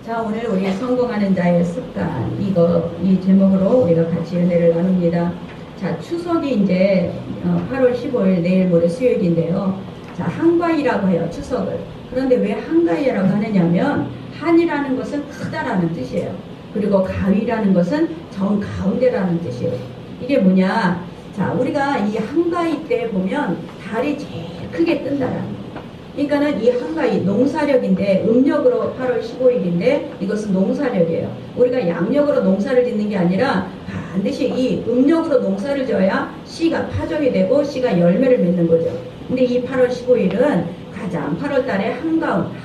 자, 오늘 우리 성공하는 자의 습관, 이 제목으로 우리가 같이 은혜를 나눕니다. 자, 추석이 이제 8월 15일 내일 모레 수요일인데요. 자, 한가위라고 해요, 추석을. 그런데 왜 한가위라고 하느냐면, 한이라는 것은 크다라는 뜻이에요. 그리고 가위라는 것은 정가운데라는 뜻이에요. 이게 뭐냐? 자, 우리가 이 한가위 때 보면 달이 제일 크게 뜬다라는 거예요. 그러니까는 이 한가위 농사력인데 음력으로 8월 15일인데 이것은 농사력이에요. 우리가 양력으로 농사를 짓는 게 아니라 반드시 이 음력으로 농사를 져야 씨가 파종이 되고 씨가 열매를 맺는 거죠. 근데 이 8월 15일은 가장 8월 달에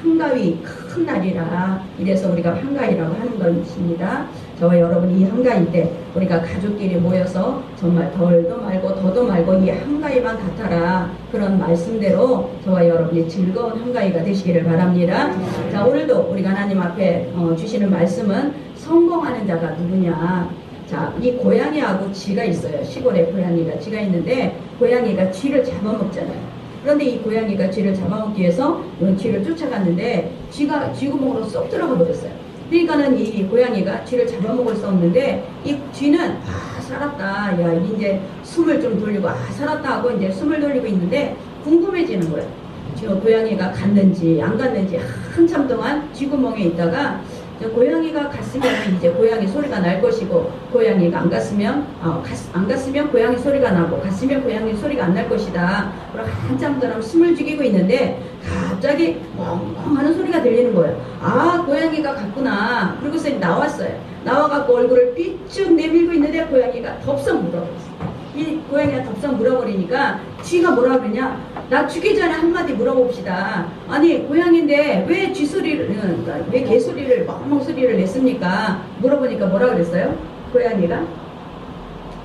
한가위 큰 날이라 이래서 우리가 한가위라고 하는 것입니다. 저와 여러분이 이 한가위 때 우리가 가족끼리 모여서 정말 덜도 말고 더도 말고 이 한가위만 같아라 그런 말씀대로 저와 여러분이 즐거운 한가위가 되시기를 바랍니다. 자, 오늘도 우리가 하나님 앞에 주시는 말씀은 성공하는 자가 누구냐. 자, 이 고양이하고 쥐가 있어요. 시골에 고양이가 쥐가 있는데 고양이가 쥐를 잡아먹잖아요. 그런데 이 고양이가 쥐를 잡아먹기 위해서 쥐를 쫓아갔는데 쥐가 쥐구멍으로 쏙 들어가 버렸어요. 그러니까는 이 고양이가 쥐를 잡아먹을 수 없는데 이 쥐는 살았다. 야, 이제 숨을 좀 돌리고 살았다 하고 이제 숨을 돌리고 있는데 궁금해지는 거예요. 지금 고양이가 갔는지 안 갔는지 한참 동안 쥐구멍에 있다가 고양이가 갔으면 이제 고양이 소리가 날 것이고 고양이가 안 갔으면 고양이 소리가 나고 갔으면 고양이 소리가 안 날 것이다. 그리고 한참 동안 숨을 죽이고 있는데 갑자기 멍멍 하는 소리가 들리는 거예요. 아, 고양이가 갔구나. 그리고서 나왔어요. 나와갖고 얼굴을 삐쭉 내밀고 있는데 고양이가 덥석 물어버렸어요. 이 고양이가 덥석 물어버리니까 쥐가 뭐라 그러냐? 나 죽기 전에 한마디 물어봅시다. 아니, 고양인데 왜 왜 개소리를 멍멍 소리를 냈습니까? 물어보니까 뭐라 그랬어요? 고양이가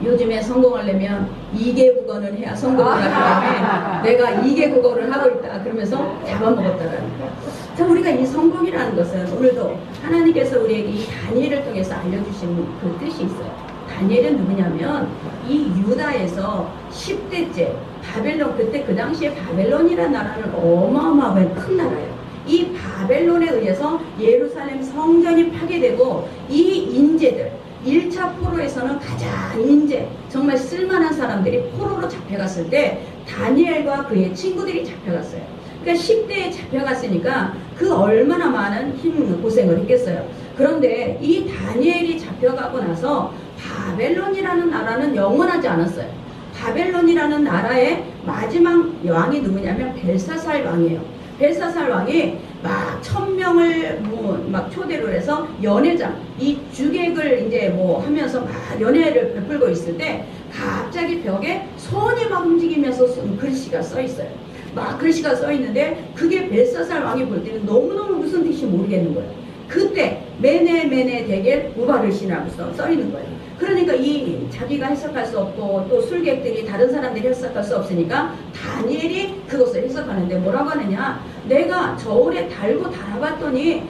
요즘에 성공하려면 2개 국어는 해야 성공을 하기 때문에 내가 2개 국어를 하고 있다. 그러면서 잡아먹었다라는 거예요. 자, 우리가 이 성공이라는 것은 오늘도 하나님께서 우리에게 이 다니엘을 통해서 알려주신 그 뜻이 있어요. 다니엘은 누구냐면 이 유다에서 10대째 바벨론, 그때 그 당시에 바벨론이라는 나라는 어마어마한 큰 나라예요. 이 바벨론에 의해서 예루살렘 성전이 파괴되고 이 인재들 1차 포로에서는 가장 정말 쓸만한 사람들이 포로로 잡혀갔을 때 다니엘과 그의 친구들이 잡혀갔어요. 그러니까 10대에 잡혀갔으니까 그 얼마나 많은 힘 고생을 했겠어요. 그런데 이 다니엘이 잡혀가고 나서 바벨론이라는 나라는 영원하지 않았어요. 바벨론이라는 나라의 마지막 왕이 누구냐면 벨사살 왕이에요. 벨사살 왕이 막 1000명을 막 초대를 해서 연회장, 이 주객을 이제 하면서 막 연회를 베풀고 있을 때 갑자기 벽에 손이 막 움직이면서 글씨가 써 있어요. 막 글씨가 써 있는데 그게 벨사살 왕이 볼 때는 너무너무 무슨 뜻인지 모르겠는 거예요. 그때 메네 데겔 우바르시라고 써 있는 거예요. 그러니까 이 자기가 해석할 수 없고 또 술객들이 다른 사람들이 해석할 수 없으니까 다니엘이 그것을 해석하는데 뭐라고 하느냐, 내가 저울에 달고 달아봤더니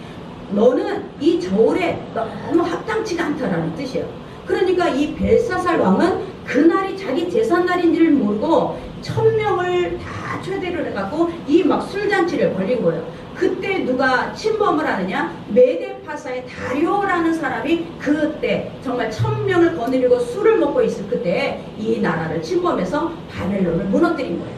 너는 이 저울에 너무 합당치가 않다라는 뜻이에요. 그러니까 이 벨사살 왕은 그날이 자기 제삿날인 줄 모르고 1000명을 다 초대를 해갖고 이 막 술잔치를 벌린 거예요. 그때 누가 침범을 하느냐? 메데파사의 다리오라는 사람이 그때 정말 1000명을 거느리고 술을 먹고 있을 그때 이 나라를 침범해서 바벨론을 무너뜨린 거예요.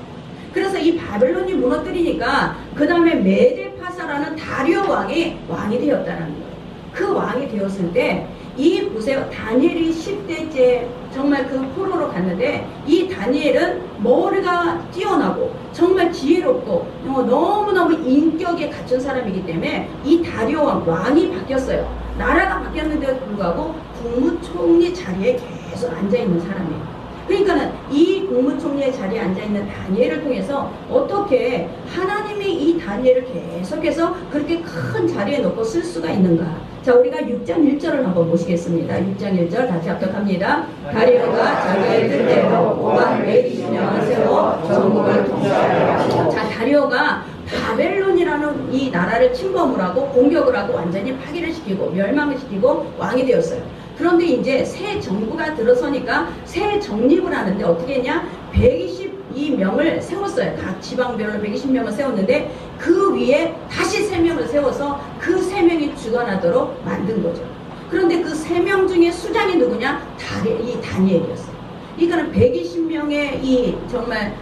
그래서 이 바벨론이 무너뜨리니까 그 다음에 메데파사라는 다리오 왕이 되었다는 거예요. 그 왕이 되었을 때 이 보세요. 다니엘이 10대째 정말 그 포로로 갔는데 이 다니엘은 머리가 뛰어나고 정말 지혜롭고 너무너무 인격에 갖춘 사람이기 때문에 이 다리오 왕이 바뀌었어요. 나라가 바뀌었는데도 불구하고 국무총리 자리에 계속 앉아있는 사람이에요. 그러니까는 이 국무총리의 자리에 앉아있는 다니엘을 통해서 어떻게 하나님이 이 다니엘을 계속해서 그렇게 큰 자리에 놓고 쓸 수가 있는가. 자, 우리가 6장 1절을 한번 보시겠습니다. 6장 1절 다시 합독합니다. 다리오가 자기의 뜻대로 5만 120년을 세워 전국을 통치하여. 자, 다리오가 바벨론이라는 이 나라를 침범을 하고 공격을 하고 완전히 파괴를 시키고 멸망을 시키고 왕이 되었어요. 그런데 이제 새 정부가 들어서니까 새 정립을 하는데 어떻게 했냐? 120 이 명을 세웠어요. 각 지방별로 120명을 세웠는데 그 위에 다시 3명을 세워서 그 3명이 주관하도록 만든 거죠. 그런데 그 3명 중에 수장이 누구냐? 이 다니엘이었어요. 이거는 120명의 이 정말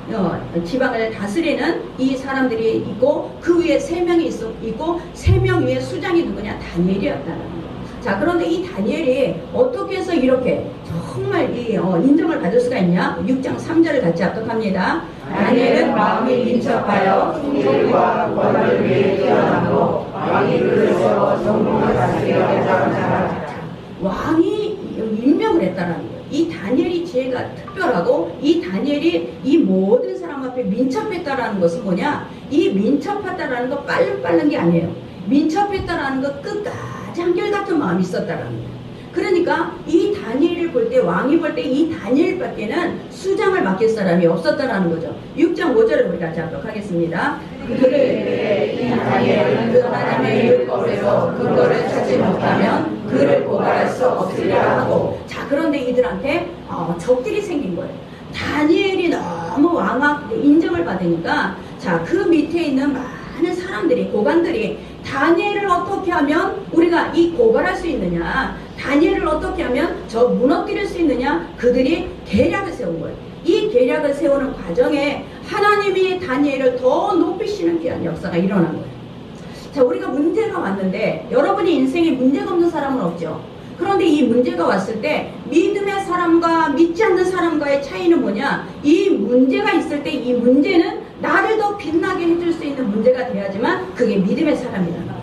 지방을 다스리는 이 사람들이 있고 그 위에 3명이 있고 3명 위에 수장이 누구냐? 다니엘이었다는 거예요. 자, 그런데 이 다니엘이 어떻게 해서 이렇게 정말 이 인정을 받을 수가 있냐? 6장 3절을 같이 합독합니다. 다니엘은 마음이 민첩하여 총리와 권한을 위해 뛰어나고 왕이 그를 세워 정복을 다스리겠다는 사람. 왕이 임명을 했다는 거예요. 이 다니엘이 지혜가 특별하고 이 다니엘이 이 모든 사람 앞에 민첩했다라는 것은 뭐냐? 이 민첩했다라는 거 빠른 게 아니에요. 민첩했다라는 거 끝까지 한결같은 마음이 있었다라는 거예요. 그러니까 이 다니엘을 볼 때, 왕이 볼 때 이 다니엘밖에는 수장을 맡길 사람이 없었다라는 거죠. 6장 5절을 우리 같이 합독하겠습니다. 그를 이 다니엘은 그 하나님의 율법에서 근거를 찾지 못하면 그를 고발할 수 없으리라 하고. 자, 그런데 이들한테 적들이 생긴 거예요. 다니엘이 너무 왕한테 인정을 받으니까 자, 그 밑에 있는 많은 사람들이, 고관들이 다니엘을 어떻게 하면 우리가 이 고발할 수 있느냐, 다니엘을 어떻게 하면 저 무너뜨릴 수 있느냐, 그들이 계략을 세운 거예요. 이 계략을 세우는 과정에 하나님이 다니엘을 더 높이시는 귀한 역사가 일어난 거예요. 자, 우리가 문제가 왔는데 여러분의 인생에 문제가 없는 사람은 없죠. 그런데 이 문제가 왔을 때 믿음의 사람과 믿지 않는 사람과의 차이는 뭐냐? 이 문제가 있을 때 이 문제는 나를 더 빛나게 해줄 수 있는 문제가 돼야지만 그게 믿음의 사람이라는 거예요.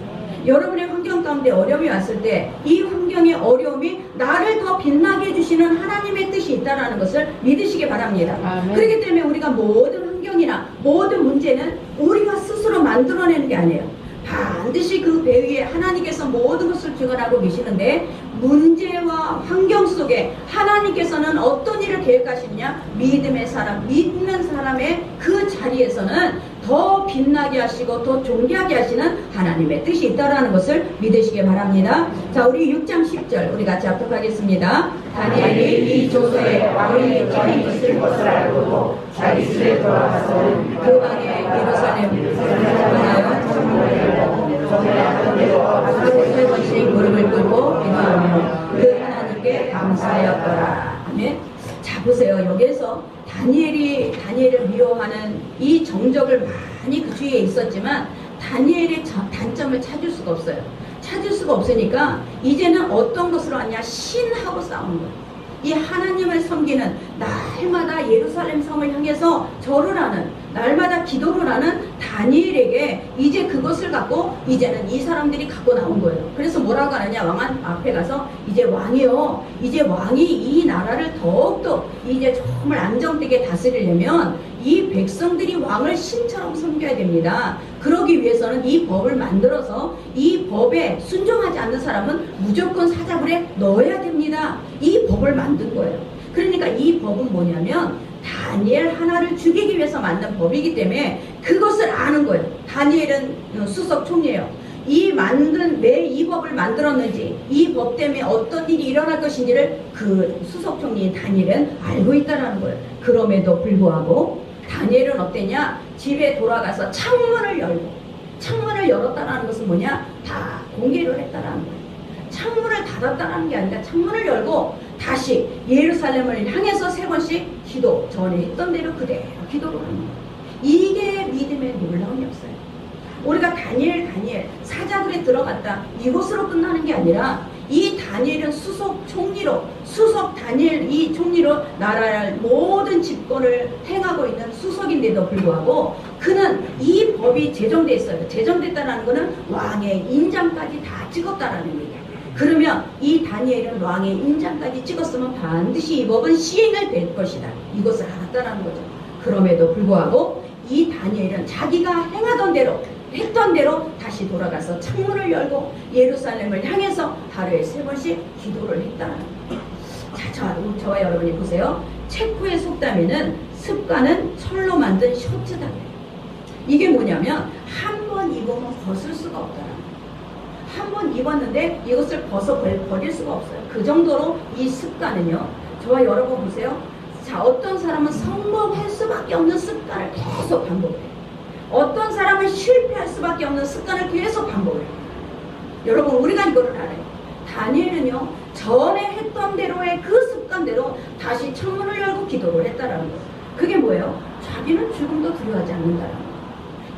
여러분의 환경 가운데 어려움이 왔을 때 이 환경의 어려움이 나를 더 빛나게 해주시는 하나님의 뜻이 있다는 것을 믿으시기 바랍니다. 아멘. 그렇기 때문에 우리가 모든 환경이나 모든 문제는 우리가 스스로 만들어내는 게 아니에요. 반드시 그 배 위에 하나님께서 모든 것을 주관하고 계시는데 문제와 환경 속에 하나님께서는 어떤 일을 계획하시느냐? 믿음의 사람, 믿는 사람의 그 자리에서는 더 빛나게 하시고 더 존귀하게 하시는 하나님의 뜻이 있다는 것을 믿으시기 바랍니다. 자, 우리 6장 10절 우리 같이 합독하겠습니다. 다니엘이 이 조서에 왕의 yo청이 있을 것을 알고도 자기 집에 돌아가서는 그 방에 예루살렘을 찾아가요. 세 번씩 무릎을 꿇고 기도하며 그 하나님께 감사하였더라. 아멘. 자, 보세요. 여기에서 다니엘을 미워하는 이 정적을 많이 그 주위에 있었지만 다니엘의 단점을 찾을 수가 없어요. 찾을 수가 없으니까 이제는 어떤 것으로 하냐? 신하고 싸우는 거예요. 이 하나님을 섬기는, 날마다 예루살렘 성을 향해서 절을 하는, 날마다 기도를 하는 다니엘에게 이제 그것을 갖고 이제는 이 사람들이 갖고 나온 거예요. 그래서 뭐라고 하느냐? 왕 앞에 가서 이제 왕이요, 이제 왕이 이 나라를 더욱더 이제 정말 안정되게 다스리려면 이 백성들이 왕을 신처럼 섬겨야 됩니다. 그러기 위해서는 이 법을 만들어서 이 법에 순종하지 않는 사람은 무조건 사자굴에 넣어야 됩니다. 이 법을 만든 거예요. 그러니까 이 법은 뭐냐면 다니엘 하나를 죽이기 위해서 만든 법이기 때문에 그것을 아는 거예요. 다니엘은 수석 총리예요. 왜 이 법을 만들었는지, 이 법 때문에 어떤 일이 일어날 것인지를 그 수석 총리인 다니엘은 알고 있다는 거예요. 그럼에도 불구하고 다니엘은 어땠냐? 집에 돌아가서 창문을 열었다는 것은 뭐냐? 다 공개를 했다는 거예요. 창문을 닫았다는 게 아니라 창문을 열고 다시 예루살렘을 향해서 3번씩 기도, 전에 했던 대로 그대로 기도를 하는 거예요. 이게 믿음의 놀라운 역사예요. 우리가 다니엘 사자굴에 들어갔다 이것으로 끝나는 게 아니라 이 다니엘은 수석 다니엘 이 총리로 나라의 모든 집권을 행하고 있는 수석인데도 불구하고 그는 이 법이 제정돼 있어요. 제정됐다는 것은 왕의 인장까지 다 찍었다라는 얘기예요. 그러면 이 다니엘은 왕의 인장까지 찍었으면 반드시 이 법은 시행을 될 것이다. 이것을 알았다는 거죠. 그럼에도 불구하고 이 다니엘은 자기가 했던 대로 다시 돌아가서 창문을 열고 예루살렘을 향해서 하루에 3번씩 기도를 했다는 거예요. 저와 여러분이 보세요. 체코의 속담에는 습관은 철로 만든 셔츠다. 이게 뭐냐면 한 번 입으면 벗을 수가 없다는 거예요. 한 번 입었는데 이것을 버릴 수가 없어요. 그 정도로 이 습관은요. 저와 여러분 보세요. 자, 어떤 사람은 성공할 수밖에 없는 습관을 계속 반복해요. 어떤 사람은 실패할 수밖에 없는 습관을 계속 반복해요. 여러분, 우리가 이거를 알아요. 다니엘은요, 전에 했던 대로의 그 습관대로 다시 창문을 열고 기도를 했다라는 거예요. 그게 뭐예요? 자기는 죽음도 두려워하지 않는다라는 거예요.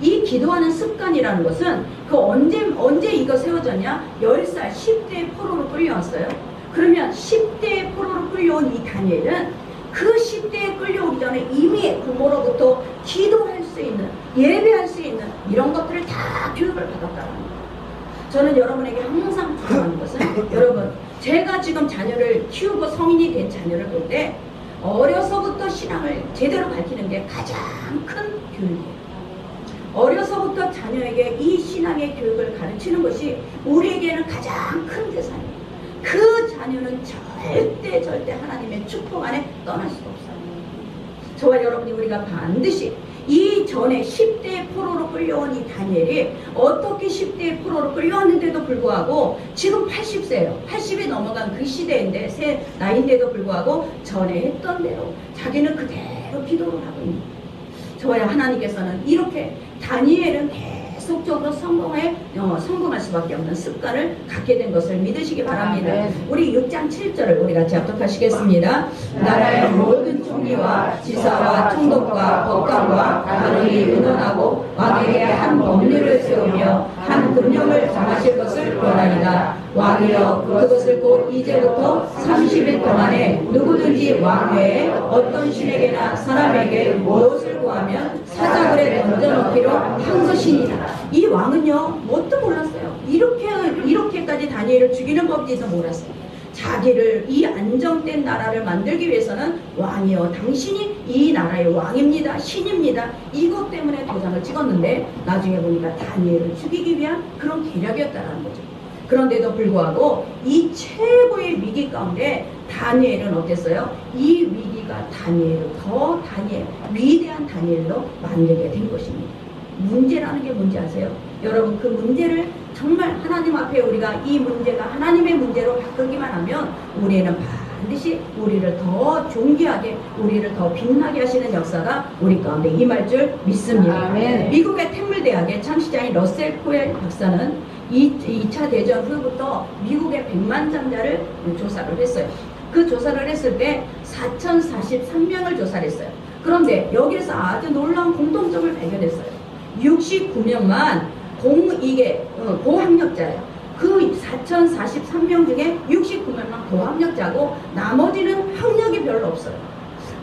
이 기도하는 습관이라는 것은 그 언제 이거 세워졌냐? 10살 10대의 포로로 끌려왔어요. 그러면 10대의 포로로 끌려온 이 다니엘은 그 10대에 끌려오기 전에 이미 부모로부터 기도할 수 있는, 예배할 수 있는 이런 것들을 다 교육을 받았다는 거예요. 저는 여러분에게 항상 부탁하는 것은 여러분, 제가 지금 자녀를 키우고 성인이 된 자녀를 볼 때 어려서부터 신앙을 제대로 밝히는 게 가장 큰 교육이에요. 어려서부터 자녀에게 이 신앙의 교육을 가르치는 것이 우리에게는 가장 큰 대상이에요. 그 자녀는 절대 하나님의 축복 안에 떠날 수가 없어요. 저와 여러분이 우리가 반드시 이 전에 10대의 포로로 끌려온 이 다니엘이 어떻게 10대의 포로로 끌려왔는데도 불구하고 지금 80세예요. 80이 넘어간 그 시대인데 새 나이인데도 불구하고 전에 했던 대로 자기는 그대로 기도를 하고 있는 거예요. 저와 하나님께서는 이렇게 다니엘은 계속적으로 성공할 수밖에 없는 습관을 갖게 된 것을 믿으시기 바랍니다. 우리 6장 7절을 우리 같이 합독하시겠습니다. 나라의 모든 총리와 지사와 총독과 법관과 다름이 의논하고 왕에게 한 법률을 세우며 한 금령을 정하실 것을 원하리다. 왕이여, 그것을 곧 이제부터 30일 동안에 누구든지 왕 외에 어떤 신에게나 사람에게 무엇을 구하면 사자굴에 던져넣기로 한 것이니라. 이 왕은요, 뭣도 몰랐어요. 이렇게까지 다니엘을 죽이는 법인지도 몰랐어요. 자기를 이 안정된 나라를 만들기 위해서는 왕이여, 당신이 이 나라의 왕입니다, 신입니다, 이것 때문에 도장을 찍었는데 나중에 보니까 다니엘을 죽이기 위한 그런 계략이었다는 거죠. 그런데도 불구하고 이 최고의 위기 가운데 다니엘은 어땠어요? 이 위기가 다니엘을 위대한 다니엘로 만들게 된 것입니다. 문제라는 게 뭔지 아세요? 여러분, 그 문제를 정말 하나님 앞에 우리가 이 문제가 하나님의 문제로 바꾸기만 하면 우리는 반드시 우리를 더 존귀하게, 우리를 더 빛나게 하시는 역사가 우리 가운데 임할 줄 믿습니다. 아멘. 미국의 텍물대학의 창시자인 러셀 코엘 박사는 2차 대전 후부터 미국의 백만장자를 조사를 했어요. 그 조사를 했을 때 4,043명을 조사를 했어요. 그런데 여기에서 아주 놀라운 공통점을 발견했어요. 69명만 고학력자예요. 그 4,043명 중에 69명만 고학력자고 나머지는 학력이 별로 없어요.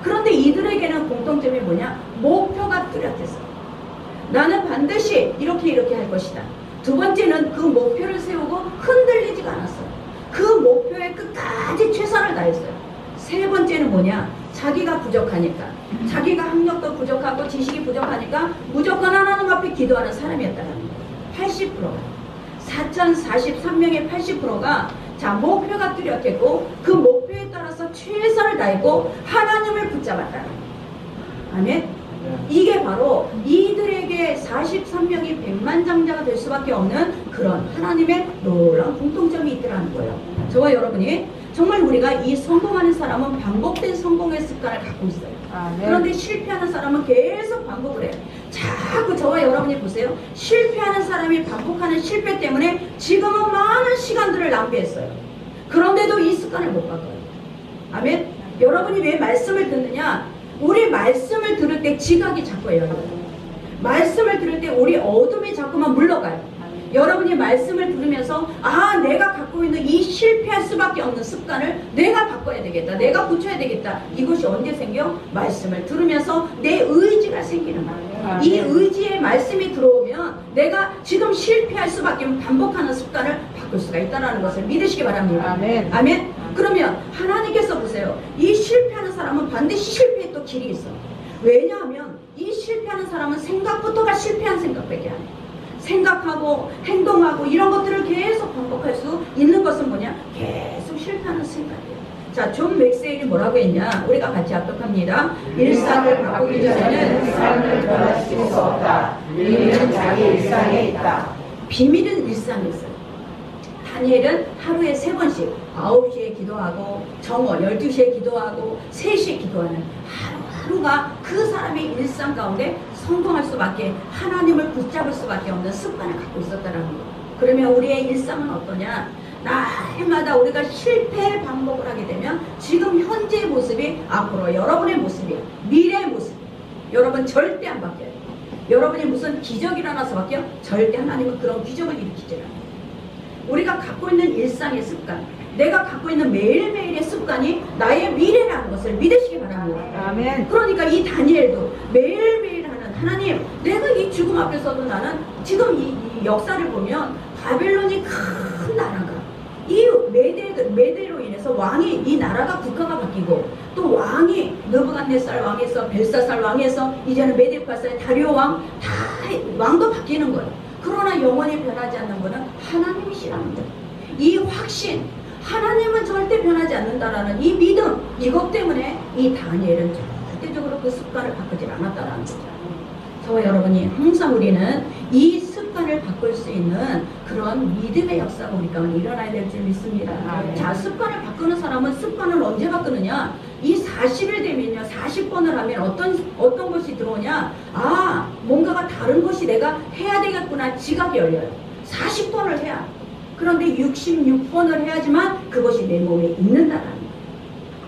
그런데 이들에게는 공통점이 뭐냐? 목표가 뚜렷했어요. 나는 반드시 이렇게 할 것이다. 두 번째는 그 목표를 세우고 흔들리지가 않았어요. 그 목표에 끝까지 최선을 다했어요. 세 번째는 뭐냐? 자기가 부족하니까, 자기가 학력도 부족하고 지식이 부족하니까 무조건 하나님 앞에 기도하는 사람이었다는 거예요. 80%가 4,043명의 80%가 자, 목표가 뚜렷했고 그 목표에 따라서 최선을 다했고 하나님을 붙잡았다는 거예요. 아멘. 이게 바로 이들에게 43명이 백만장자가 될 수밖에 없는 그런 하나님의 놀라운 공통점이 있더라는 거예요. 저와 여러분이 정말 우리가 이 성공하는 사람은 반복된 성공의 습관을 갖고 있어요. 그런데 실패하는 사람은 계속 반복을 해요. 자꾸 저와 여러분이 보세요. 실패하는 사람이 반복하는 실패 때문에 지금은 많은 시간들을 낭비했어요. 그런데도 이 습관을 못 바꿔요. 아멘. 여러분이 왜 말씀을 듣느냐? 우리 말씀을 들을 때 지각이 자꾸 해요. 말씀을 들을 때 우리 어둠이 자꾸만 물러가요. 여러분이 말씀을 들으면서 내가 갖고 있는 이 실패할 수밖에 없는 습관을 내가 바꿔야 되겠다, 내가 고쳐야 되겠다. 이것이 언제 생겨? 말씀을 들으면서 내 의지가 생기는 거예요. 이 의지의 말씀이 들어오면 내가 지금 실패할 수밖에 없는 반복하는 습관을 바꿀 수가 있다는 것을 믿으시기 바랍니다. 아멘. 그러면 하나님께서 보세요. 이 실패하는 사람은 반드시 실패의 또 길이 있어. 왜냐하면 이 실패하는 사람은 생각부터가 실패한 생각밖에 안 해요. 생각하고 행동하고 이런 것들을 계속 반복할 수 있는 것은 뭐냐? 계속 실패하는 생각이에요. 자, 존 맥세일이 뭐라고 했냐? 우리가 같이 합독합니다. 일상을 바꾸기 전에는 삶을 변화시킬 수 없다. 비밀은 자기 일상에 있다. 비밀은 일상에 있어요. 다니엘은 하루에 3번씩 9시에 기도하고 정오 12시에 기도하고 3시에 기도하는 하루하루가 그 사람의 일상 가운데 성공할 수밖에, 하나님을 붙잡을 수밖에 없는 습관을 갖고 있었다는 거예요. 그러면 우리의 일상은 어떠냐? 날마다 우리가 실패 반복을 하게 되면 지금 현재의 모습이 앞으로 여러분의 모습이, 미래의 모습이, 여러분 절대 안 바뀌어요. 여러분이 무슨 기적이 일어나서 바뀌어? 절대 하나님은 그런 기적을 일으키지 않아요. 우리가 갖고 있는 일상의 습관, 내가 갖고 있는 매일매일의 습관이 나의 미래라는 것을 믿으시기 바랍니다. 아멘. 그러니까 이 다니엘도 매일매일 하는, 하나님, 내가 이 죽음 앞에서도 나는 지금 이 역사를 보면 바벨론이 큰 나라가, 이 메대로 인해서 왕이, 이 나라가 국가가 바뀌고, 또 왕이 느부갓네살 왕에서 벨사살 왕에서 이제는 메데파사의 다리오 왕, 다 왕도 바뀌는 거예요. 그러나 영원히 변하지 않는 분은 하나님이시라는 거예요. 이 확신, 하나님은 절대 변하지 않는다라는 이 믿음, 이것 때문에 이 다니엘은 절대적으로 그 습관을 바꾸지 않았다라는 거죠. 저와 여러분이 항상 우리는 이 습관을 바꿀 수 있는 그런 믿음의 역사가 우리 가운데 일어나야 될 줄 믿습니다. 자, 습관을 바꾸는 사람은 습관을 언제 바꾸느냐? 이 40일 되면요, 40번을 하면 어떤 것이 들어오냐? 아, 뭔가가 다른 것이 내가 해야 되겠구나. 지각이 열려요. 40번을 해야. 그런데 66번을 해야지만 그것이 내 몸에 있는다라는 거예요.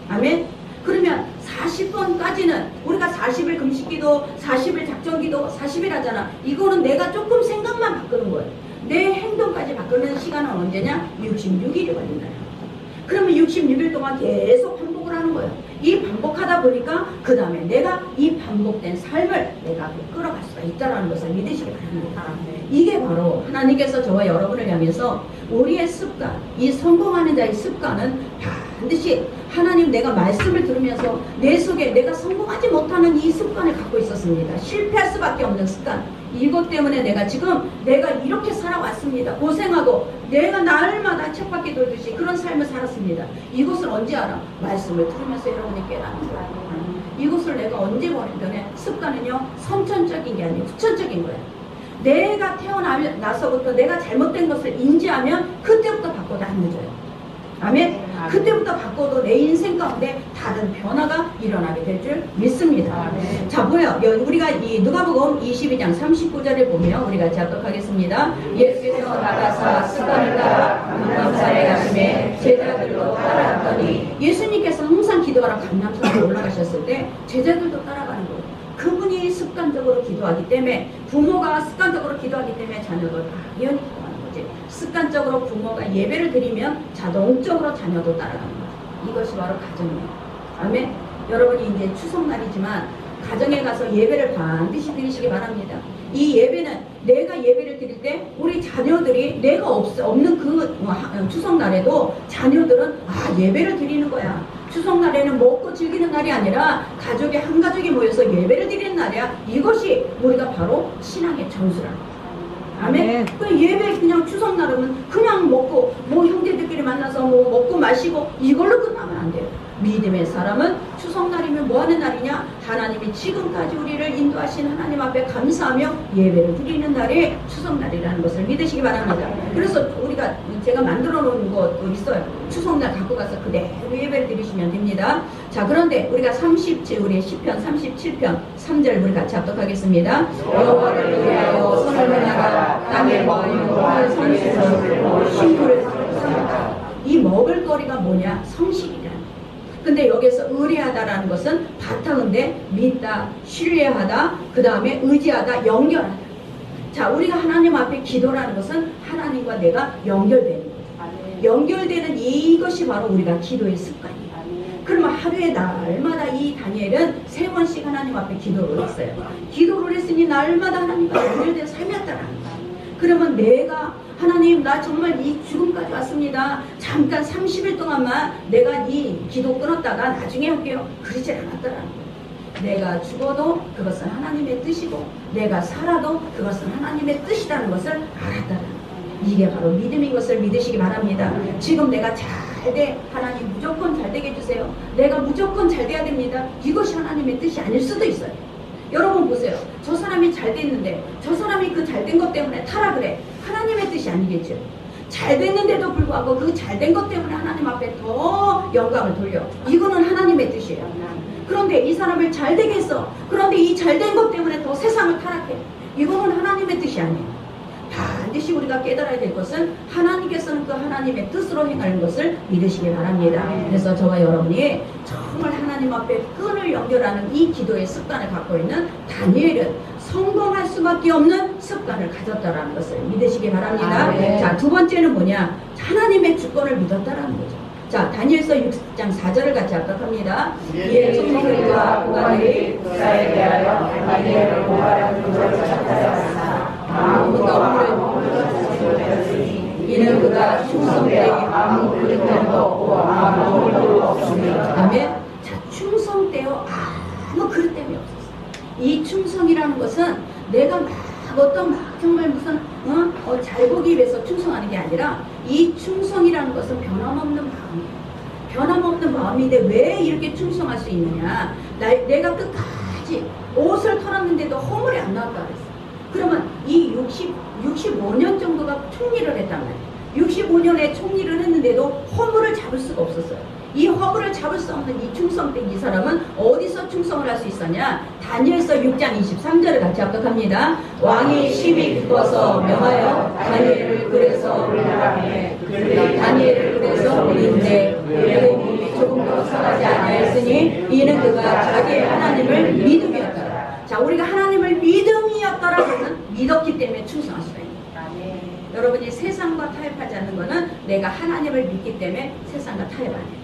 아멘? 그러면 40번까지는 우리가 40일 금식기도, 40일 작정기도, 40일 하잖아. 이거는 내가 조금 생각만 바꾸는 거예요. 내 행동까지 바꾸는 시간은 언제냐? 66일이 걸린다. 그러면 66일 동안 계속 반복을 하는 거예요. 이 반복하다 보니까 그 다음에 내가 이 반복된 삶을 내가 끌어갈 수가 있다는 것을 믿으시기 바랍니다. 이게 바로 하나님께서 저와 여러분을 향해서 우리의 습관, 이 성공하는 자의 습관은 반드시 하나님, 내가 말씀을 들으면서 내 속에 내가 성공하지 못하는 이 습관을 갖고 있었습니다. 실패할 수밖에 없는 습관. 이것 때문에 내가 이렇게 살아왔습니다. 고생하고 내가 날마다 쳇바퀴 돌듯이 그런 삶을 살았습니다. 이것을 언제 알아? 말씀을 들으면서 여러분이 깨닫는 거예요. 이것을 내가 언제 버리면 습관은요, 선천적인 게 아니고 후천적인 거예요. 내가 태어나서부터 내가 잘못된 것을 인지하면 그때부터 바꿔도 안 늦어요. 아멘? 그때부터 바꿔도 내 인생 가운데 다른 변화가 일어나게 될 줄 믿습니다. 자, 뭐야? 우리가 이 누가복음 22장 39절에 보면 우리가 작곡하겠습니다. 예수께서 나가사 습관을 따라 감람산에 가심에 제자들도 따라갔더니, 예수님께서 항상 기도하러 감람산에 올라가셨을 때 제자들도 따라가는 거예요. 그분이 습관적으로 기도하기 때문에, 부모가 습관적으로 기도하기 때문에 자녀도 당연히 기도하는 거지. 습관적으로 부모가 예배를 드리면 자동적으로 자녀도 따라가는 거죠. 이것이 바로 가정이에요. 아멘. 여러분이 이제 추석날이지만 가정에 가서 예배를 반드시 드리시기 바랍니다. 이 예배는 내가 예배를 드릴 때 우리 자녀들이 내가 없는 그 추석날에도 자녀들은 예배를 드리는 거야. 추석날에는 먹고 즐기는 날이 아니라 가족이 한 가족이 모여서 예배를 드리는 날이야. 이것이 우리가 바로 신앙의 전수라는 거야. 아멘. 그 예배 그냥 추석날은 그냥 먹고 형제들끼리 만나서 먹고 마시고 이걸로 끝나면 안 돼요. 믿음의 사람은 추석날이면 뭐 하는 날이냐? 하나님이 지금까지 우리를 인도하신 하나님 앞에 감사하며 예배를 드리는 날이 추석날이라는 것을 믿으시기 바랍니다. 그래서 제가 만들어 놓은 것도 있어요. 추석날 갖고 가서 그대로 예배를 드리시면 됩니다. 자, 그런데 우리가 우리의 시편 37편 3절 우리 같이 합독하겠습니다. 여호와를 위하여 선을 나가 땅에 먹는 것을 성식으로 식물을 삼았다. 이 먹을 거리가 뭐냐? 성식이라. 근데 여기서 의뢰하다라는 것은 바탕인데 믿다, 신뢰하다, 그 다음에 의지하다, 연결하다. 자, 우리가 하나님 앞에 기도라는 것은 하나님과 내가 연결되는 거예요. 연결되는 이것이 바로 우리가 기도의 습관이에요. 그러면 하루에 날마다 이 다니엘은 3번씩 하나님 앞에 기도를 했어요. 기도를 했으니 날마다 하나님과 연결된 삶이었다라는 거예요. 그러면 내가 하나님, 나 정말 이 죽음까지 왔습니다. 잠깐 30일 동안만 내가 이 기도 끊었다가 나중에 할게요. 그러지 않았다라는 거예요. 내가 죽어도 그것은 하나님의 뜻이고 내가 살아도 그것은 하나님의 뜻이라는 것을 알았다라는 거예요. 이게 바로 믿음인 것을 믿으시기 바랍니다. 지금 내가 잘 돼. 하나님 무조건 잘 되게 해주세요. 내가 무조건 잘 돼야 됩니다. 이것이 하나님의 뜻이 아닐 수도 있어요. 여러분 보세요. 저 사람이 잘 됐는데 저 사람이 그 잘 된 것 때문에 타락을 해. 하나님의 뜻이 아니겠죠. 잘 됐는데도 불구하고 그 잘된 것 때문에 하나님 앞에 더 영광을 돌려. 이거는 하나님의 뜻이에요. 그런데 이 사람을 잘되게 했어. 그런데 이 잘된 것 때문에 더 세상을 타락해. 이거는 하나님의 뜻이 아니에요. 반드시 우리가 깨달아야 될 것은 하나님께서는 그 하나님의 뜻으로 행하는 것을 믿으시기 바랍니다. 그래서 저와 여러분이 정말 하나님 앞에 끈을 연결하는 이 기도의 습관을 갖고 있는 다니엘은 성공할 수밖에 없는 습관을 가졌다라는 것을 믿으시기 바랍니다. 자, 두 번째는 뭐냐? 하나님의 주권을 믿었다라는 거죠. 자, 다니엘서 6장 4절을 같이 합독합니다. 이에 총리들과 고관들이 그사에 대하여 다니엘을 고발하는 그들을 찾아내었으나 아무도 이는 그가 충성되이 아무 그릇됨도 없고 아무 홀도 없습니다. 아멘. 자, 충성되어 아무 그릇됨이 없었어요. 이 충성이라는 것은 내가 막 정말 무슨 잘 보기 위해서 충성하는 게 아니라 이 충성이라는 것은 변함없는 마음이에요. 변함없는 마음인데 왜 이렇게 충성할 수 있느냐? 내가 끝까지 옷을 털었는데도 허물이 안 나왔다 그랬어요. 그러면 이 65년 정도가 총리를 했단 말이에요. 65년에 총리를 했는데도 허물을 잡을 수가 없었어요. 이 허물을 잡을 수 없는 이 충성된 이 사람은 어디서 충성을 할 수 있었냐? 다니엘서 6장 23절을 같이 합독합니다. 왕이 심히 기뻐서 명하여 다니엘을 그래서 올리는데 그의 몸이 조금도 상하지 아니하였으니 이는 그가 자기의 하나님을 믿음이었더라. 자, 우리가 하나님을 믿음이었더라고는 믿었기 때문에 충성할 수가 있는 거예요. 여러분이 세상과 타협하지 않는 것은 내가 하나님을 믿기 때문에 세상과 타협 안 해요.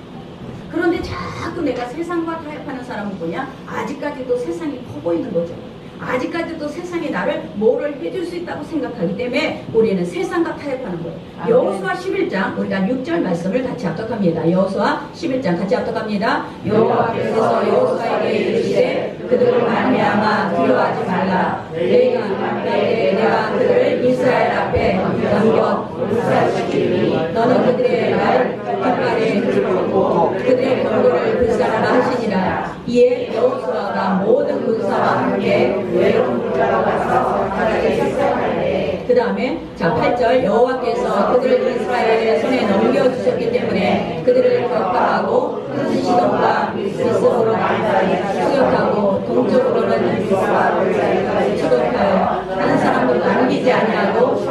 그런데 자꾸 내가 세상과 타협하는 사람은 뭐냐? 아직까지도 세상이 커 보이는 거죠. 아직까지도 세상이 나를 뭐를 해줄 수 있다고 생각하기 때문에 우리는 세상과 타협하는 거예요. 여호수아 11장 우리가 6절 말씀을 같이 합독합니다. 여호수아 11장 같이 합독합니다. 여호와께서 여호수아에게 이르시되 그들을 말미암아 두려워하지 말라. 내가 그들을 이스라엘 앞에 넘겨 불살시키니 너는 그들의 말 깃발에 들고 그들의 병거를 불살하라 하시니라. 이에 여호수아가 모든 군사와 함께 외로운 물가로 가서 바다에 식사하되 그 다음에 자 8절 여호와께서 그들을 이스라엘의 손에 넘겨주셨기 때문에 그들을 격파하고 큰 시돈과 미스으로 추격하고 동쪽으로는 추격하여 한 사람도 남기지 아니하고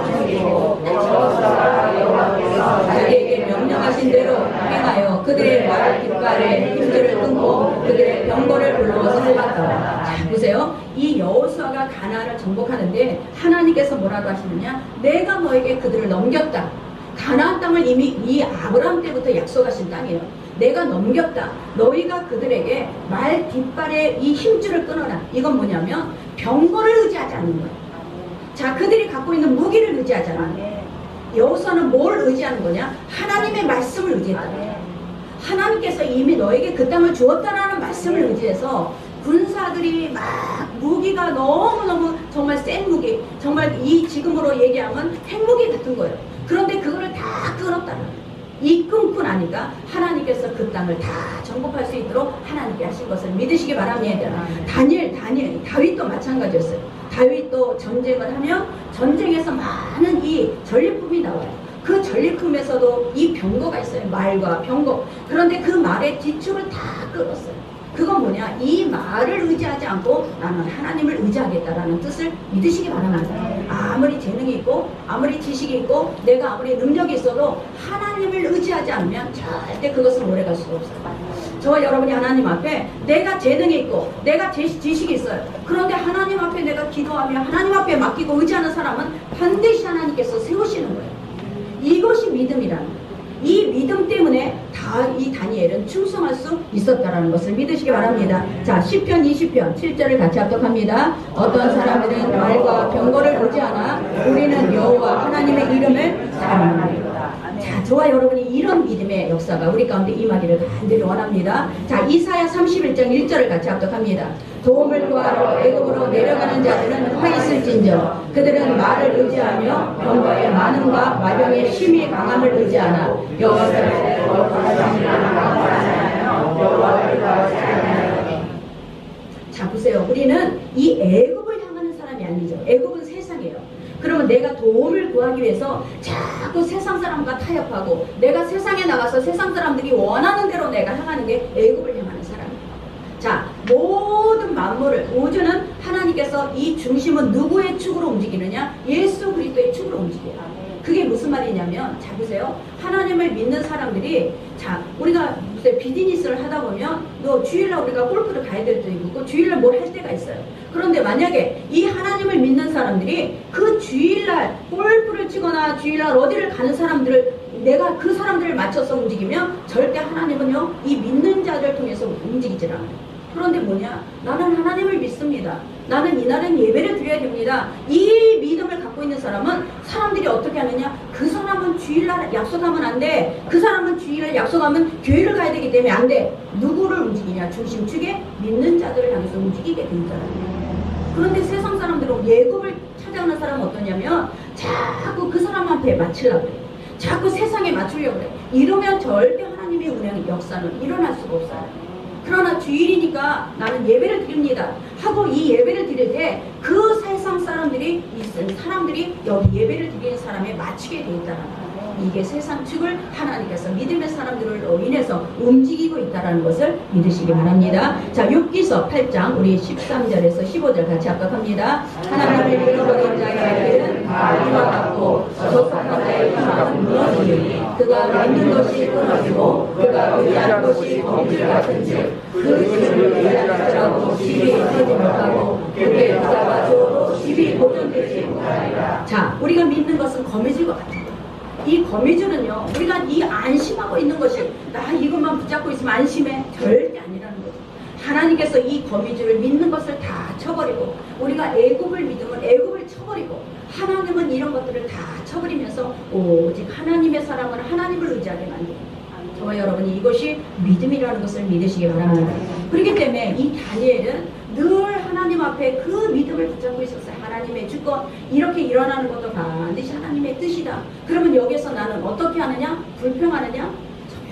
자기에게 명령하신 대로 행하여 그들의 말 깃발에 힘줄을 끊고 그들의 병거를 불러 살랐더라. 자, 보세요. 이 여호수아가 가나안을 정복하는데 하나님께서 뭐라고 하시느냐? 내가 너에게 그들을 넘겼다. 가나안 땅을 이미 이 아브라함 때부터 약속하신 땅이에요. 내가 넘겼다. 너희가 그들에게 말 깃발에 이 힘줄을 끊어라. 이건 뭐냐면 병거를 의지하지 않는 거예요. 자, 그들이 갖고 있는 무기를 의지하잖아. 여호수아는 뭘 의지하는 거냐? 하나님의 말씀을 의지했다. 하나님께서 이미 너에게 그 땅을 주었다라는 말씀을 의지해서 군사들이 막 무기가 너무너무 정말 센 무기, 정말 이 지금으로 얘기하면 핵무기 같은 거예요. 그런데 그거를 다 끊었다는 거예요. 이 끊고 나니까 하나님께서 그 땅을 다 정복할 수 있도록 하나님께 하신 것을 믿으시기 바랍니다. 다윗도 마찬가지였어요. 다윗도 전쟁을 하면 전쟁에서 많은 이 전리품이 나와요. 그 전리품에서도 이 병거가 있어요. 말과 병거. 그런데 그 말의 지축을 다 끊었어요. 그건 뭐냐? 이 말을 의지하지 않고 나는 하나님을 의지하겠다라는 뜻을 믿으시기 바랍니다. 아무리 재능이 있고 아무리 지식이 있고 내가 아무리 능력이 있어도 하나님을 의지하지 않으면 절대 그것은 오래갈 수가 없어요. 저와 여러분이 하나님 앞에 내가 재능이 있고 내가 지식이 있어요. 그런데 하나님 앞에 내가 기도하며 하나님 앞에 맡기고 의지하는 사람은 반드시 하나님께서 세우시는 거예요. 이것이 믿음이라는 거예요. 이 믿음 때문에 이 다니엘은 충성할 수 있었다라는 것을 믿으시기 바랍니다. 자, 시편 20편 7절을 같이 합독합니다. 어떤 사람들은 말과 병거를 의지하나 우리는 여호와 하나님의 이름을 사랑합니다. 자, 저와 여러분이 이런 믿음의 역사가 우리 가운데 임하기를 간절히 원합니다. 자, 이사야 31장 1절을 같이 합독합니다. 도움을 구하러 애굽으로 내려가는 자들은 화 있을진저 그들은 말을 의지하며 병거의 많음과 마병의 심히 강함을 의지하나 여호와를 자, 보세요. 우리는 이 애굽을 향하는 사람이 아니죠. 애굽은 세상이에요. 그러면 내가 도움을 구하기 위해서 자꾸 세상 사람과 타협하고 내가 세상에 나가서 세상 사람들이 원하는 대로 내가 향하는 게 애굽을 향하는 사람이에요. 자, 모든 만물을, 우주는 하나님께서 이 중심은 누구의 축으로 움직이느냐? 예수 그리스도의 축으로 움직여요. 그게 무슨 말이냐면, 자 보세요. 하나님을 믿는 사람들이, 자, 우리가 무슨 비즈니스를 하다 보면 너 주일날 우리가 골프를 가야 될 때도 있고 주일날 뭘 할 때가 있어요. 그런데 만약에 이 하나님을 믿는 사람들이 그 주일날 골프를 치거나 주일날 어디를 가는 사람들을 내가 그 사람들을 맞춰서 움직이면 절대 하나님은요 이 믿는 자들 통해서 움직이질 않아요. 그런데 뭐냐? 나는 하나님을 믿습니다. 나는 이날은 예배를 드려야 됩니다. 이 믿음을 갖고 있는 사람은 사람들이 어떻게 하느냐? 그 사람은 주일날 약속하면 안 돼. 그 사람은 주일날 약속하면 교회를 가야 되기 때문에 안 돼. 누구를 움직이냐? 중심축에 믿는 자들을 향해서 움직이게 된다는. 그런데 세상 사람들은 예굽을 찾아가는 사람은 어떠냐면 자꾸 그 사람 앞에 맞추려고 그래. 자꾸 세상에 맞추려고 그래. 이러면 절대 하나님의 운행 역사는 일어날 수가 없어요. 그러나 주일이니까 나는 예배를 드립니다 하고 이 예배를 드릴 때 그 세상 사람들이 여기 예배를 드리는 사람에 맞추게 돼 있다는 거예요. 이게 세상 축을 하나님께서 믿음의 사람들로 인해서 움직이고 있다는 것을 믿으시기 바랍니다. 자, 욥기서 8장 우리 13절에서 15절 같이 합독합니다. 하나님을 잃어버린 자의 길은 다 이와 같고 조속한 자의 희망은 무너지니 그가 믿는 것이 끊어지고 그가 의지한 것이 검질 같은즉 그 집을 의지한 자라고 집이 서지 못하고 그의 부자가 주어도 집이 보존되지 못하리라. 자, 우리가 믿는 것은 거미줄과 같은 거예요. 이 거미줄은요 우리가 이 안심하고 있는 것이 나 이것만 붙잡고 있으면 안심해 절대 아니라는 거죠. 하나님께서 이 거미줄을 믿는 것을 다 쳐버리고 우리가 애굽을 믿으면 애굽을 쳐버리고 하나님은 이런 것들을 다 쳐버리면서 오직 하나님의 사람은 하나님을 의지하게 만듭니다. 저와 여러분이 이것이 믿음이라는 것을 믿으시기 바랍니다. 그렇기 때문에 이 다니엘은 늘 하나님 앞에 그 믿음을 붙잡고 있었어요. 하나님의 주권 이렇게 일어나는 것도 반드시 하나님의 뜻이다. 그러면 여기서 나는 어떻게 하느냐? 불평하느냐?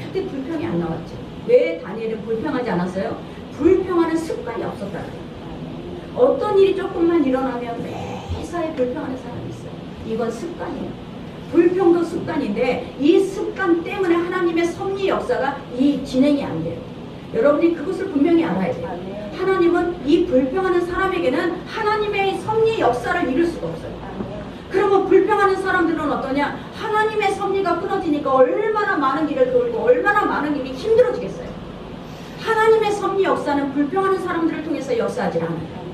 절대 불평이 안 나왔죠. 왜 다니엘은 불평하지 않았어요? 불평하는 습관이 없었다는 거예요. 어떤 일이 조금만 일어나면 매사에 불평하는 사람이 있어요. 이건 습관이에요. 불평도 습관인데 이 습관 때문에 하나님의 섭리 역사가 이 진행이 안 돼요. 여러분이 그것을 분명히 알아야 돼요. 하나님은 이 불평하는 사람에게는 하나님의 섭리 역사를 이룰 수가 없어요. 그러면 불평하는 사람들은 어떠냐? 하나님의 섭리가 끊어지니까 얼마나 많은 길을 돌고 얼마나 많은 일이 힘들어지겠어요. 하나님의 섭리 역사는 불평하는 사람들을 통해서 역사하지 않아요.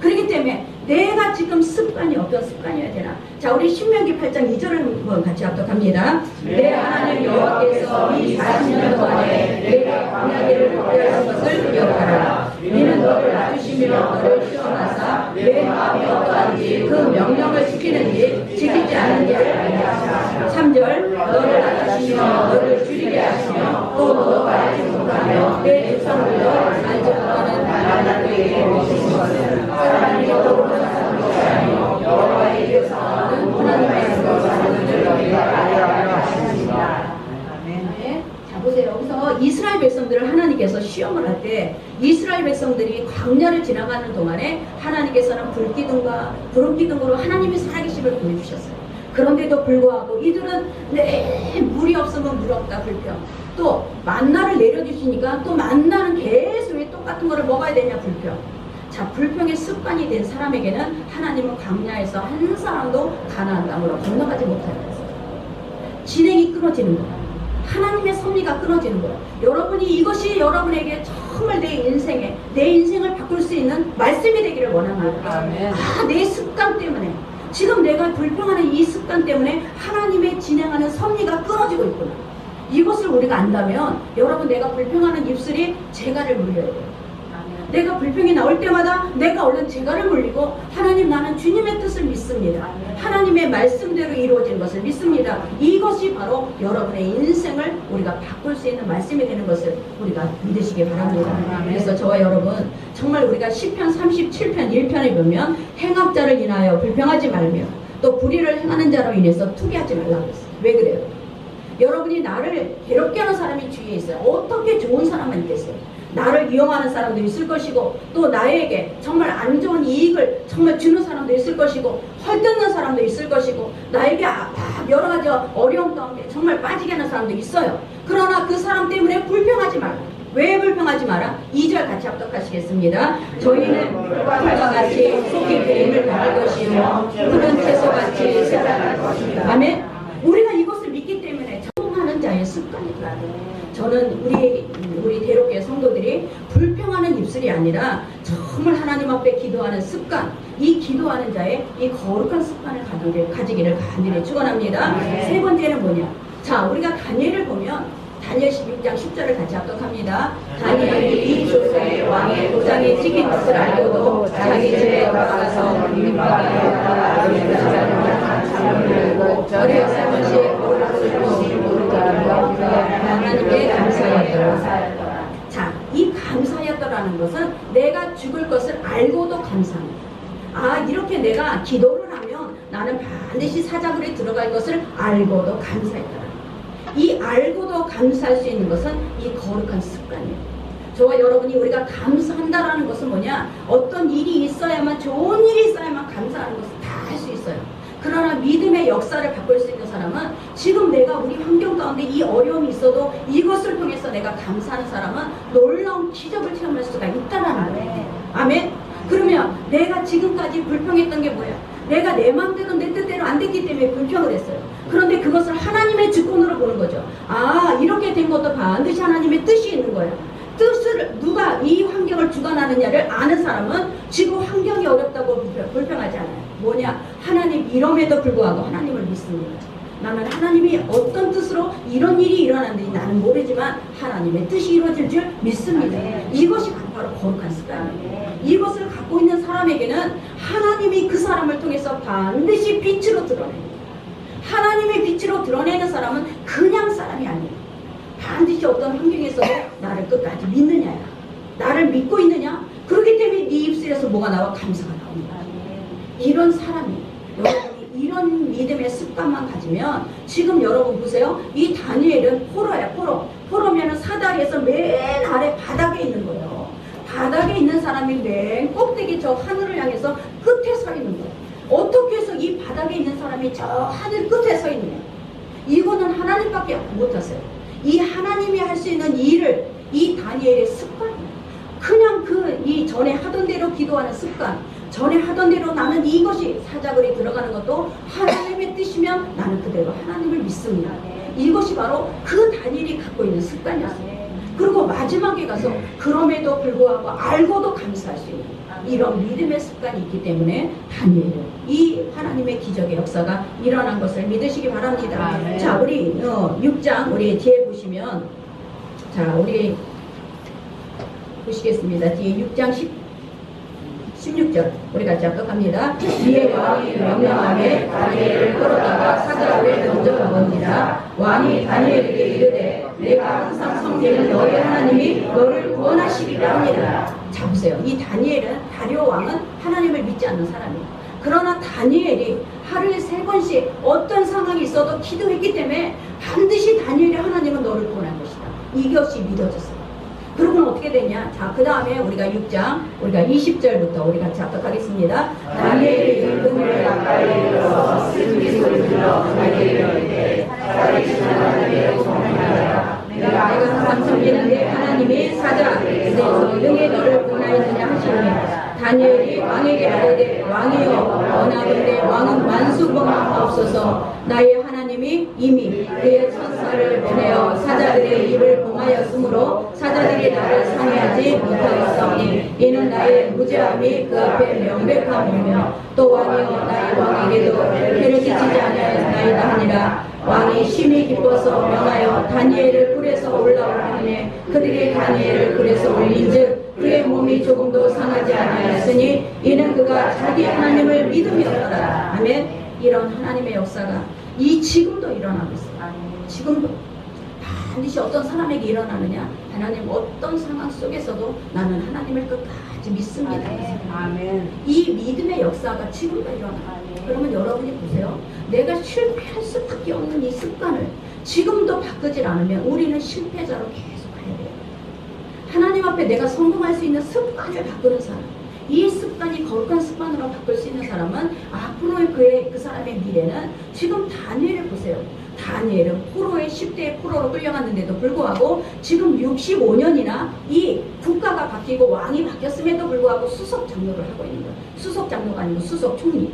그렇기 때문에 내가 지금 습관이 어떤 습관이어야 되나? 자, 우리 신명기 8장 2절을 한번 같이 합독합니다. 내 하나님 여호와께서 이 40년 동안에 내가 광야길을 걷게 하신 것을 기억하라. 이는 너를 낮추시며 너를 시험하사 내 마음이 어떠한지 그 명령을 지키는지 지키지 않는지 알리라. 3절 너를 낮추시며 너를 줄이게 하시며 또 너가 알지 못하며 내 주상들로 알지 못하는 나라들에게 오신 것은 사람이 얻어보는 것이 아니요 여호와의 일에서는 하나님의 것을 하는 너희가 알아야 하십니다. 네. 자 보세요. 여기서 이스라엘 백성들을 하나님께서 시험을 할 때 이스라엘 백성들이 광야를 지나가는 동안에 하나님께서는 불기둥과 구름기둥으로 하나님의 살아계심을 보여주셨어요. 그런데도 불구하고 이들은 물이 없으면 물 없다 불평. 또 만나를 내려주시니까 또 만나는 계속 왜 똑같은 거를 먹어야 되냐 불평. 자, 불평의 습관이 된 사람에게는 하나님은 광야에서 한 사람도 가나안 땅으로 건너가지 못하게 했어요. 진행이 끊어지는 거예요. 하나님의 섭리가 끊어지는 거예요. 여러분이 이것이 여러분에게 정말 내 인생을 바꿀 수 있는 말씀이 되기를 원합니다. 내 습관 때문에 지금 내가 불평하는 이 습관 때문에 하나님의 진행하는 섭리가 끊어지고 있구나. 이것을 우리가 안다면 여러분 내가 불평하는 입술이 재갈을 물려야 돼요. 내가 불평이 나올 때마다 내가 얼른 재갈을 물리고 하나님 나는 주님의 뜻을 믿습니다. 하나님의 말씀대로 이루어진 것을 믿습니다. 이것이 바로 여러분의 인생을 우리가 바꿀 수 있는 말씀이 되는 것을 우리가 믿으시기 바랍니다. 그래서 저와 여러분 정말 우리가 시편 37편 1편에 보면 행악자를 인하여 불평하지 말며 또 불의를 행하는 자로 인해서 투기하지 말라고 했어요. 왜 그래요? 여러분이 나를 괴롭게 하는 사람이 주위에 있어요. 어떻게 좋은 사람만 있겠어요? 나를 이용하는 사람도 있을 것이고 또 나에게 정말 안 좋은 이익을 정말 주는 사람도 있을 것이고 헐뜯는 사람도 있을 것이고 나에게 여러 가지 어려움 가운데 정말 빠지게 하는 사람도 있어요. 그러나 그 사람 때문에 불평하지 말라. 왜 불평하지 마라? 2절 같이 합독하시겠습니다. 저희는 불과 같이 속히 배임을 받을 것이며 푸른 채소같이 새어날 것입니다. 아멘. 우리가 이것을 믿기 때문에 성공하는 자의 습관이다. 저는 우리 대로교회 성도들이 불평하는 입술이 아니라 정말 하나님 앞에 기도하는 습관, 이 기도하는 자의 이 거룩한 습관을 가지기를 간절히 축원합니다. 세 번째는 뭐냐? 자, 우리가 다니엘을 보면 다니엘 16장 10절을 같이 합독합니다. 다니엘이 이 조상의 왕의 도장이 찍힌 것을 알고도 자기 집에 돌아가서 민박에 절에 세번씩 하나님께 감사하였더라. 자, 이 감사하였더라는 것은 내가 죽을 것을 알고도 감사합니다. 아, 이렇게 내가 기도를 하면 나는 반드시 사자굴에 들어갈 것을 알고도 감사했더라. 이 알고도 감사할 수 있는 것은 이 거룩한 습관이에요. 저와 여러분이 우리가 감사한다라는 것은 뭐냐? 어떤 일이 있어야만, 좋은 일이 있어야만 감사하는 것을 다 할 수 있어요. 그러나 믿음의 역사를 바꿀 수 있는 사람은 지금 내가 우리 환경 가운데 이 어려움이 있어도 이것을 통해서 내가 감사하는 사람은 놀라운 기적을 체험할 수가 있다라는 거예요. 아멘. 그러면 내가 지금까지 불평했던 게 뭐야? 내가 내 마음대로 내 뜻대로 안 됐기 때문에 불평을 했어요. 그런데 그것을 하나님의 주권으로 보는 거죠. 아, 이렇게 된 것도 반드시 하나님의 뜻이 있는 거예요. 뜻을 누가 이 환경을 주관하느냐를 아는 사람은 지금 환경이 어렵다고 불평하지 않아요. 뭐냐? 하나님 이럼에도 불구하고 하나님을 믿습니다. 나는 하나님이 어떤 뜻으로 이런 일이 일어났는지 나는 모르지만 하나님의 뜻이 이루어질 줄 믿습니다. 이것이 바로 거룩한 습관이에요. 이것을 갖고 있는 사람에게는 하나님이 그 사람을 통해서 반드시 빛으로 드러냅니다. 하나님의 빛으로 드러내는 사람은 그냥 사람이 아니에요. 반드시 어떤 환경에서도 나를 끝까지 믿느냐야. 나를 믿고 있느냐? 그렇기 때문에 네 입술에서 뭐가 나와? 감사가 나옵니다. 이런 사람이, 여러분이 이런 믿음의 습관만 가지면, 지금 여러분 보세요. 이 다니엘은 포로야, 포로. 포로면은 사다리에서 맨 아래 바닥에 있는 거예요. 바닥에 있는 사람이 맨 꼭대기 저 하늘을 향해서 끝에 서 있는 거예요. 어떻게 해서 이 바닥에 있는 사람이 저 하늘 끝에 서 있느냐? 이거는 하나님밖에 못하세요. 이 하나님이 할 수 있는 일을 이 다니엘의 습관이에요. 그냥 이 전에 하던 대로 기도하는 습관, 전에 하던 대로 나는 이것이 사자굴에 들어가는 것도 하나님의 뜻이면 나는 그대로 하나님을 믿습니다. 이것이 바로 그 다니엘이 갖고 있는 습관이었어요. 그리고 마지막에 가서 그럼에도 불구하고 알고도 감사할 수 있는 이런 믿음의 습관이 있기 때문에 다니엘은 이 하나님의 기적의 역사가 일어난 것을 믿으시기 바랍니다. 자, 우리 6장 우리 뒤에 보시면, 자, 우리 보시겠습니다. 뒤에 6장 16절 우리 같이 합독합니다. 뒤에 왕이 명령하되 다니엘을 끌어다가 사자굴에 던져넣으니라. 왕이 다니엘에게 이르되 내가 항상 섬기는 너의 하나님이 너를 구원하시리라 합니다. 자, 보세요. 이 다니엘은, 다리오 왕은 하나님을 믿지 않는 사람이에요. 그러나 다니엘이 하루에 3번씩 어떤 상황이 있어도 기도했기 때문에 반드시 다니엘이 하나님은 너를 구원할 것이다. 이것이 믿어졌어요. 그러면 어떻게 되냐? 자, 그 다음에 우리가 6장, 우리가 20절부터 우리 같이 합독하겠습니다. 다니엘이 은근을 가까이 이르러서 슬피 소리 들려 그에게 이르되 살아계신 하나님의 공평하라. 내가 항상 섬기는 내 하나님이 사자 그래서 능히 너를 구원하였느냐 하시니 다니엘이 왕에게 말하되 왕이여 원하건대 왕은 만수범하옵소서. 나의 하나님이 이미 그의 천사를 보내어 사자들의 입을 봉하였으므로 사자들이 나를 상해하지 못하겠사오니 이는 나의 무죄함이 그 앞에 명백함이며 또 왕이여 나의 왕에게도 해를 끼치지 아니하였나이다 하니라. 왕이 심히 기뻐서 명하여 다니엘을 굴에서 올라오게 하매 그들이 다니엘을 굴에서 올린즉 그의 몸이 조금도 상하지 아니하였으니 이는 그가 자기 하나님을 믿음이었더라. 아멘. 이런 하나님의 역사가 지금도 일어나고 있어요. 지금도 반드시 어떤 사람에게 일어나느냐? 하나님 어떤 상황 속에서도 나는 하나님을 끝까지 믿습니다. 아멘. 이 믿음의 역사가 지금도 일어나요. 그러면 여러분이 보세요. 내가 실패할 수밖에 없는 이 습관을 지금도 바꾸질 않으면 우리는 실패자로 계속 가야 돼요. 하나님 앞에 내가 성공할 수 있는 습관을 바꾸는 사람, 이 습관이 거룩한 습관으로 바꿀 수 있는 사람은 앞으로의 그 사람의 미래는, 지금 다니엘을 보세요. 다니엘은 포로의 10대의 포로로 끌려갔는데도 불구하고 지금 65년이나 이 국가가 바뀌고 왕이 바뀌었음에도 불구하고 수석 장로를 하고 있는 거예요. 수석 장로가 아니고 수석 총리.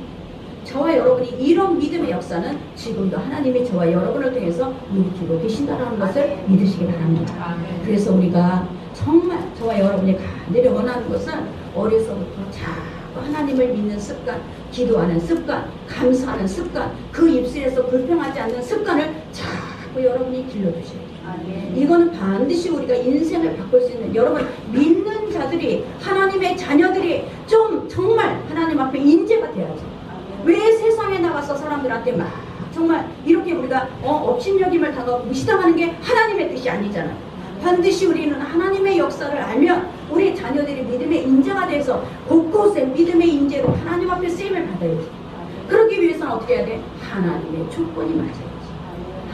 저와 여러분이 이런 믿음의 역사는 지금도 하나님이 저와 여러분을 통해서 일으키고 계신다는 것을 믿으시기 바랍니다. 그래서 우리가 정말 저와 여러분이 간절히 원하는 것은 어려서부터 자꾸 하나님을 믿는 습관, 기도하는 습관, 감사하는 습관, 그 입술에서 불평하지 않는 습관을 자꾸 여러분이 길러주셔야 돼요. 이거는 반드시 우리가 인생을 바꿀 수 있는, 여러분 믿는 자들이, 하나님의 자녀들이 좀 정말 하나님 앞에 인재가 돼야죠. 왜 세상에 나가서 사람들한테 막 정말 이렇게 우리가 업신여김을 당하고 무시당하는 게 하나님의 뜻이 아니잖아요. 반드시 우리는 하나님의 역사를 알면 우리 자녀들이 믿음의 인재가 돼서 곳곳에 믿음의 인재로 하나님 앞에 쓰임을 받아야지. 그러기 위해서는 어떻게 해야 돼? 하나님의 조건이 맞아야지.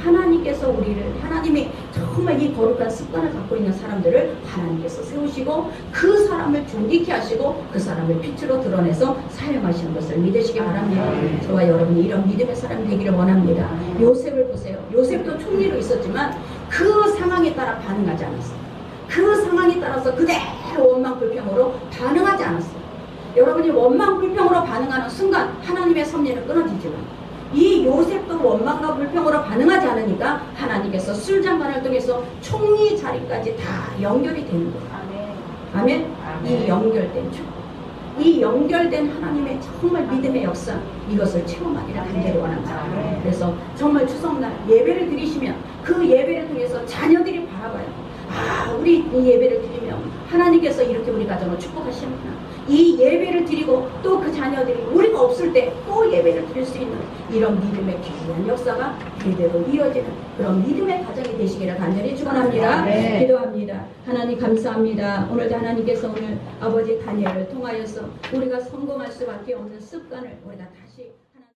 하나님께서 우리를, 하나님이 정말 이 거룩한 습관을 갖고 있는 사람들을 하나님께서 세우시고 그 사람을 존귀케 하시고 그 사람을 빛으로 드러내서 사용하시는 것을 믿으시기 바랍니다. 저와 여러분이 이런 믿음의 사람이 되기를 원합니다. 요셉을 보세요. 요셉도 총리로 있었지만 그 상황에 따라 반응하지 않았어요. 그 상황에 따라서 그대로 원망불평으로 반응하지 않았어요. 여러분이 원망불평으로 반응하는 순간 하나님의 섭리는 끊어지지만, 이 요셉도 원망과 불평으로 반응하지 않으니까 하나님께서 술장관을 통해서 총리 자리까지 다 연결이 되는 거예요. 아멘. 이 연결된 축복, 이 연결된 하나님의 정말 믿음의 역사, 이것을 체험하기를 간절히 원합니다. 그래서 정말 추석날 예배를 드리시면 그 예배를 통해서 자녀들이 바라봐요. 아, 우리 이 예배를 드리면 하나님께서 이렇게 우리 가정을 축복하시는구나. 이 예배를 드리고 또 그 자녀들이 우리가 없을 때 또 예배를 드릴 수 있는 이런 믿음의 귀한 역사가 대대로 이어지는 그런 믿음의 가정이 되시기를 간절히 축원합니다. 기도합니다. 하나님 감사합니다. 오늘도 하나님께서 오늘 아버지 다니엘을 통하여서 우리가 성공할 수밖에 없는 습관을 우리가 다시